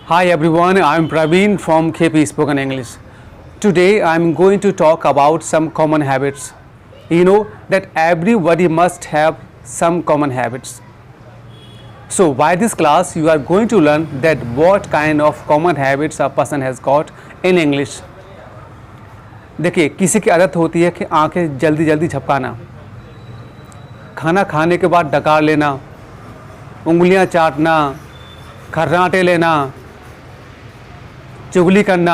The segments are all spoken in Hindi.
Hi everyone, I am Praveen from KP Spoken English. Today I am going to talk about some common habits. You know that everybody must have some common habits. So by this class you are going to learn that what kind of common habits a person has got in English. देखिए, किसी की आदत होती है कि आंखें जल्दी जल्दी झपकाना, खाना खाने के बाद डकार लेना, उंगलियां चाटना, खर्राटे लेना, चुगली करना,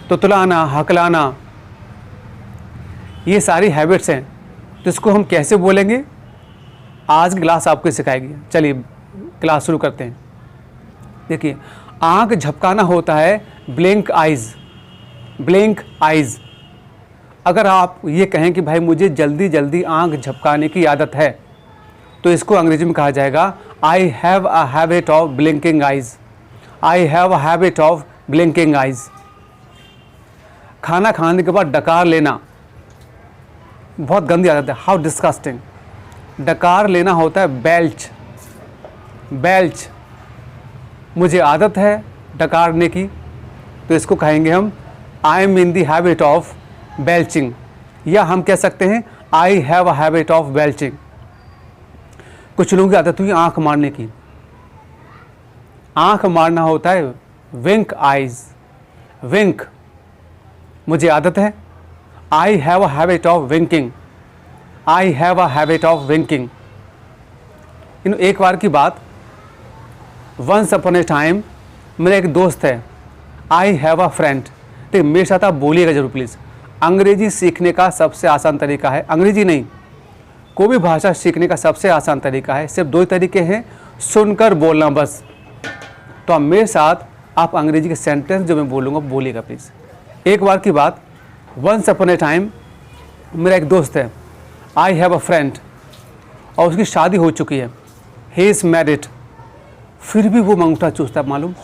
तुतलाना, हकलाना, ये सारी हैबिट्स हैं। तो इसको हम कैसे बोलेंगे, आज की क्लास आपको सिखाएगी। चलिए क्लास शुरू करते हैं। देखिए, आंख झपकाना होता है ब्लिंक आइज़। Blink eyes. अगर आप ये कहें कि भाई मुझे जल्दी जल्दी आंख झपकाने की आदत है, तो इसको अंग्रेजी में कहा जाएगा I have a habit of blinking eyes. I have a habit of blinking eyes. खाना खाने के बाद डकार लेना बहुत गंदी आदत है। How disgusting. डकार लेना होता है बेल्च। बेल्च। मुझे आदत है डकारने की, तो इसको कहेंगे हम I am in the habit of belching, या हम कह सकते हैं I have a habit of belching. कुछ लोगों की आदत हुई आंख मारने की। आंख मारना होता है विंक आइज। विंक। मुझे आदत है I have a habit of winking. I have a habit of winking. एक बार की बात, वंस अपॉन ए टाइम, मेरा एक दोस्त है, आई हैव अ फ्रेंड। तो मेरे साथ आप बोलिएगा जरूर प्लीज़। अंग्रेजी सीखने का सबसे आसान तरीका है, अंग्रेजी नहीं, कोई भी भाषा सीखने का सबसे आसान तरीका है, सिर्फ 2 तरीके हैं, सुनकर बोलना बस। तो आप मेरे साथ आप अंग्रेजी के सेंटेंस जो मैं बोलूँगा बोलिएगा प्लीज़। एक बार की बात, वंस अपॉन ए टाइम, मेरा एक दोस्त है, आई हैव अ फ्रेंड, और उसकी शादी हो चुकी है, ही इज़ मैरिड, फिर भी वो अंगूठा चूसता है, मालूम।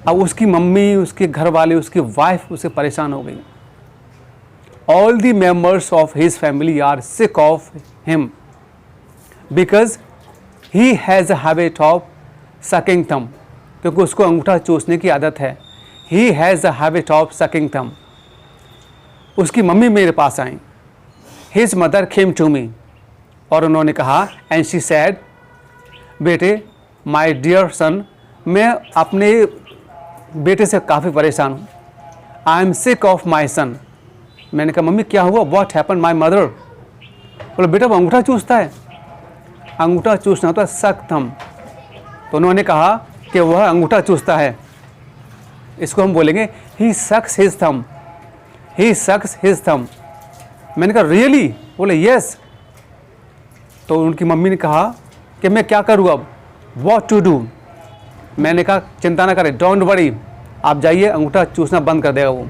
अब उसकी मम्मी, उसके घर वाले, उसकी वाइफ उससे परेशान हो गई। All the members of his family are sick of him because he has a habit of sucking thumb, क्योंकि उसको अंगूठा चूसने की आदत है। He has a habit of sucking thumb. उसकी मम्मी मेरे पास आई, his mother came to me, और उन्होंने कहा, एंड शी सैड, बेटे माई डियर सन, मैं अपने बेटे से काफ़ी परेशान हूँ। I am sick of my son. मैंने कहा, मम्मी क्या हुआ, व्हाट हैपन माई मदर। बोले, बेटा वो अंगूठा चूसता है। अंगूठा चूसना होता है सक थम। तो उन्होंने कहा कि वह अंगूठा चूसता है। इसको हम बोलेंगे ही सक्स हिज थम। ही सक्स हिज थम। मैंने कहा, रियली? बोले, यस। तो उनकी मम्मी ने कहा कि मैं क्या करूँ अब, व्हाट टू डू। मैंने कहा, चिंता ना करें, डोंट वरी, आप जाइए, अंगूठा चूसना बंद कर देगा वो।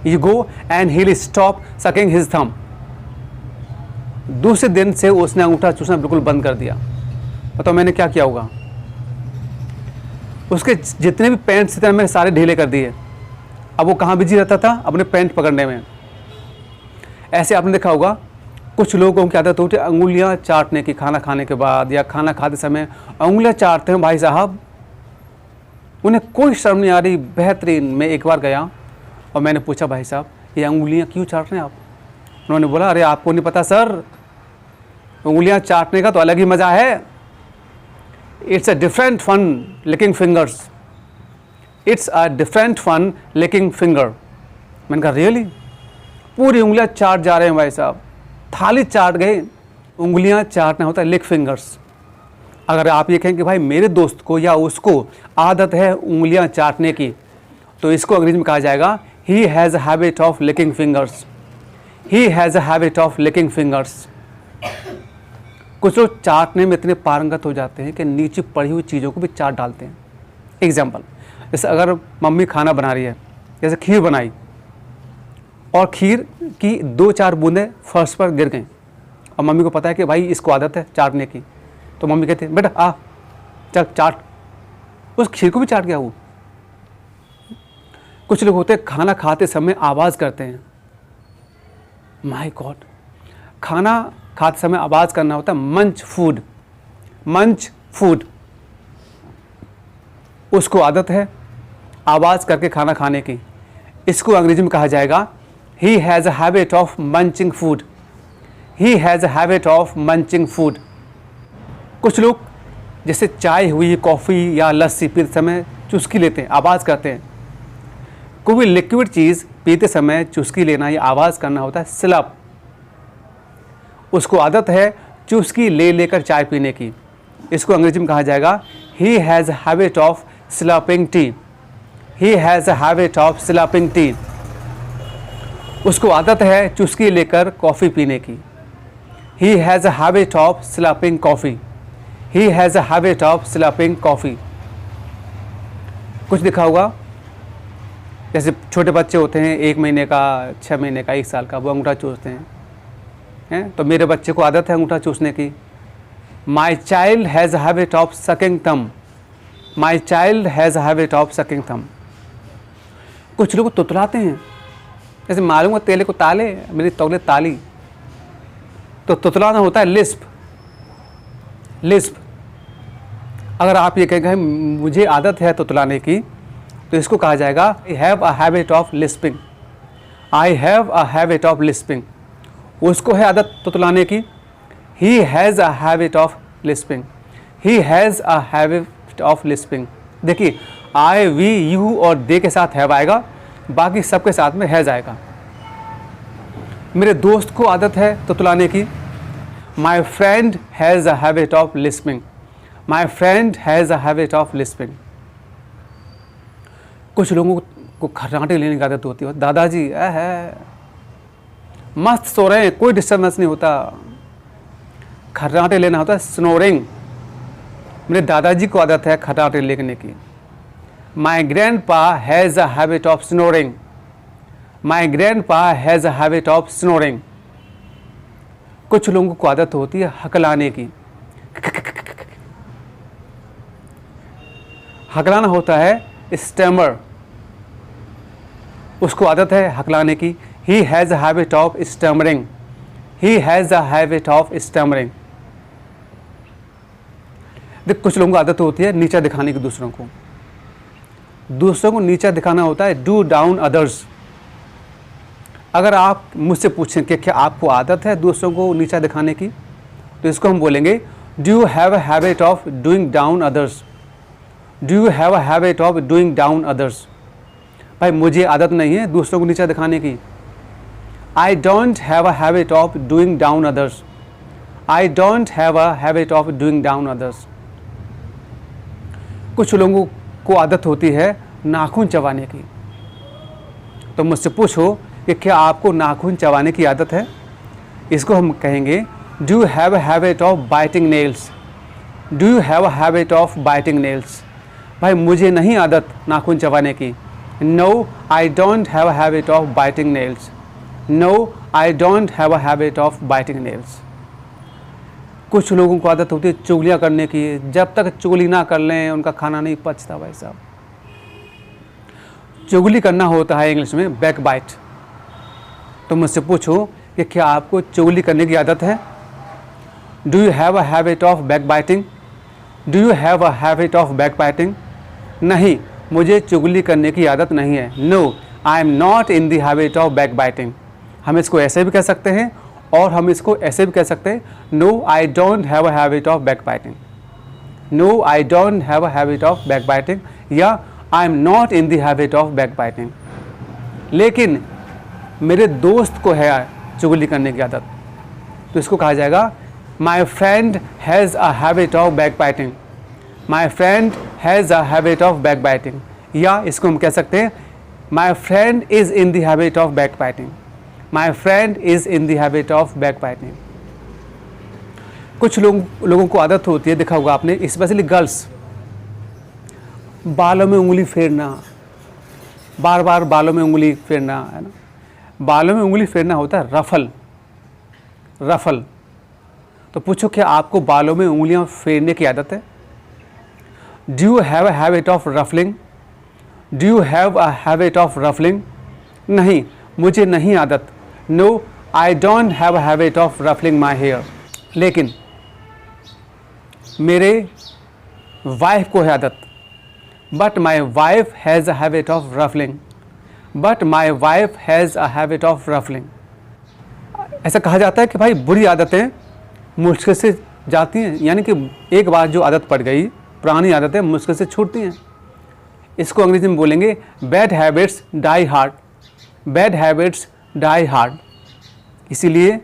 You go and he will stop sucking his थम। दूसरे दिन से उसने अंगूठा चूसना बिल्कुल बंद कर दिया। तो मैंने क्या किया होगा, उसके जितने भी पैंट्स थे मैंने सारे ढीले कर दिए। अब वो कहाँ बिजी रहता था, अपने पैंट पकड़ने में। ऐसे आपने देखा होगा, कुछ लोगों की आदत होती है अंगुलियाँ चाटने की, खाना खाने के बाद या खाना खाते समय अंगुलियाँ चाटते हैं भाई साहब, उन्हें कोई शर्म नहीं आ रही। बेहतरीन। मैं एक बार गया और मैंने पूछा, भाई साहब ये अंगुलियाँ क्यों चाट रहे हैं आप? उन्होंने बोला, अरे आपको नहीं पता सर, उंगलियाँ चाटने का तो अलग ही मज़ा है। It's a different fun licking fingers. It's a different fun licking finger. मैंने कहा, रियली? पूरी उंगलियाँ चाट जा रहे हैं भाई साहब, थाली चाट गए। उंगलियाँ चाटना होता है लिक फिंगर्स। अगर आप ये कहें कि भाई मेरे दोस्त को या उसको आदत है उंगलियां चाटने की, तो इसको अंग्रेजी में कहा जाएगा he has a habit of licking fingers. He has a habit of licking fingers. कुछ लोग चाटने में इतने पारंगत हो जाते हैं कि नीचे पड़ी हुई चीज़ों को भी चाट डालते हैं। एग्जाम्पल, जैसे अगर मम्मी खाना बना रही है, जैसे खीर बनाई, और खीर की 2-4 बूंदें फर्श पर गिर गई, और मम्मी को पता है कि भाई इसको आदत है चाटने की, तो मम्मी कहती है, बेटा आ चल चाट। उस खीर को भी चाट गया वो। कुछ लोग होते हैं खाना खाते समय आवाज़ करते हैं। माय गॉड, खाना खाते समय आवाज़ करना होता है मंच फूड। मंच फूड। उसको आदत है आवाज़ करके खाना खाने की। इसको अंग्रेजी में कहा जाएगा he has a habit of munching food. He has a habit of munching food. कुछ लोग जैसे चाय हुई, कॉफ़ी या लस्सी पीते समय चुस्की लेते हैं, आवाज़ करते हैं। कोई भी लिक्विड चीज़ पीते समय चुस्की लेना या आवाज़ करना होता है स्लप। उसको आदत है चुस्की ले लेकर चाय पीने की। इसको अंग्रेजी में कहा जाएगा he has a habit of sleeping T. He has a habit of sleeping T. उसको आदत है चुस्की लेकर कॉफ़ी पीने की। ही has a habit of sleeping coffee. He has a habit of sleeping coffee. कुछ दिखा होगा जैसे छोटे बच्चे होते हैं 1 महीने का, 6 महीने का, 1 साल का, वो अंगूठा चूसते हैं। तो मेरे बच्चे को आदत है अंगूठा चूसने की। My child has a habit of sucking thumb. My child has a habit of sucking thumb. कुछ लोग तुतलाते हैं, जैसे मालूम है तेले को ताले, मेरी तौले ताली। तो तुतलाना होता है लिस्प। लिस्प। अगर आप ये कहेंगे मुझे आदत है तुतलाने की, तो इसको कहा जाएगा I have a habit of lisping. I have a habit of lisping. उसको है आदत तुतलाने की। ही has a habit of lisping. He has a habit of lisping. देखिए आई, वी, यू और दे के साथ हैव आएगा, बाकी सबके साथ में हैज़ आएगा। मेरे दोस्त को आदत है तुतलाने की। My friend has a habit of lisping. My friend has a habit of lisping. कुछ लोगों को खर्राटे लेने की आदत होती है। दादाजी है मस्त सो रहे हैं, कोई डिस्टर्बेंस नहीं होता। खर्राटे लेना होता है स्नोरिंग। मेरे दादाजी को आदत है खर्राटे लेने की। My grandpa has a habit of snoring. My grandpa has a habit of snoring. कुछ लोगों को आदत होती है हकलाने की। हकलाना होता है स्टैमर। उसको आदत है हकलाने की। ही has a habit of stammering. He has a habit of stammering. देख कुछ लोगों को आदत होती है नीचा दिखाने की दूसरों को। दूसरों को नीचा दिखाना होता है डू डाउन अदर्स। अगर आप मुझसे पूछें कि क्या आपको आदत है दूसरों को नीचा दिखाने की, तो इसको हम बोलेंगे do you have a habit of doing down others. Do you have a habit of doing down others. भाई मुझे आदत नहीं है दूसरों को नीचा दिखाने की। आई don't have a habit of doing down others. I don't have a habit of doing down others. कुछ लोगों को आदत होती है नाखून चबाने की। तो मुझसे पूछो कि क्या आपको नाखून चबाने की आदत है। इसको हम कहेंगे do you have a habit of biting nails. Do you have a habit of biting nails. भाई मुझे नहीं आदत नाखून चबाने की। No I don't have a habit of biting nails. No I don't have a habit of biting nails. कुछ लोगों को आदत होती है चुगलियाँ करने की। जब तक चुगली ना कर लें उनका खाना नहीं पचता। भाई साहब चुगली करना होता है इंग्लिश में बैक बाइट। तो मुझसे पूछो कि क्या आपको चुगली करने की आदत है। Do you have a habit of back biting. Do you have a habit of back biting. नहीं मुझे चुगली करने की आदत नहीं है। No I am not in the habit of back biting. हम इसको ऐसे भी कह सकते हैं और हम इसको ऐसे भी कह सकते हैं no I don't have a habit of back biting. No I don't have a habit of back biting या I am not in the habit of back biting. लेकिन मेरे दोस्त को है चुगली करने की आदत, तो इसको कहा जाएगा my friend has a habit of back biting. My friend has a habit of back biting. या इसको हम कह सकते हैं my friend is in the habit of back biting. My friend is in the habit of back biting. कुछ लोगों को आदत होती है, देखा होगा आपने, स्पेशली गर्ल्स, बालों में उंगली फेरना, बार बार बालों में उंगली फेरना, है ना। बालों में उंगली फेरना होता है रफल। रफल। तो पूछो क्या आपको बालों में उंगलियां फेरने की आदत है। Do you have a habit of ruffling. Do you have a habit of ruffling. नहीं मुझे नहीं आदत। No I don't have a habit of ruffling my hair. लेकिन मेरे वाइफ को है आदत but my wife has a habit of ruffling, but my wife has a habit of ruffling. ऐसा कहा जाता है कि भाई बुरी आदतें मुश्किल से जाती हैं, यानी कि एक बार जो आदत पड़ गई, पुरानी आदतें मुश्किल से छूटती हैं। इसको अंग्रेजी में बोलेंगे bad habits die hard, bad habits die hard. इसीलिए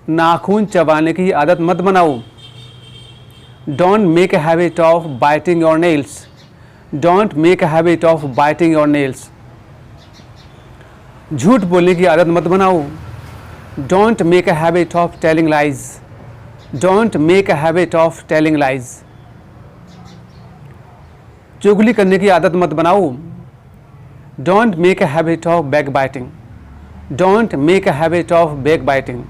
नाखून चबाने की आदत मत बनाओ। Don't make a habit of biting your nails, don't make a habit of biting your nails. झूठ बोलने की आदत मत बनाओ। Don't make a habit of telling lies, don't make a habit of telling lies. चुगली करने की आदत मत बनाओ। Don't make a habit of back biting, don't make a habit of back biting.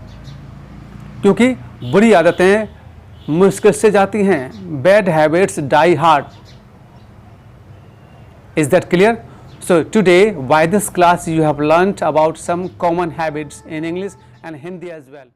क्योंकि बुरी आदतें मुश्किल से जाती हैं। Bad habits die hard. Is that clear? So today, by this class, you have learnt about some common habits in English and Hindi as well.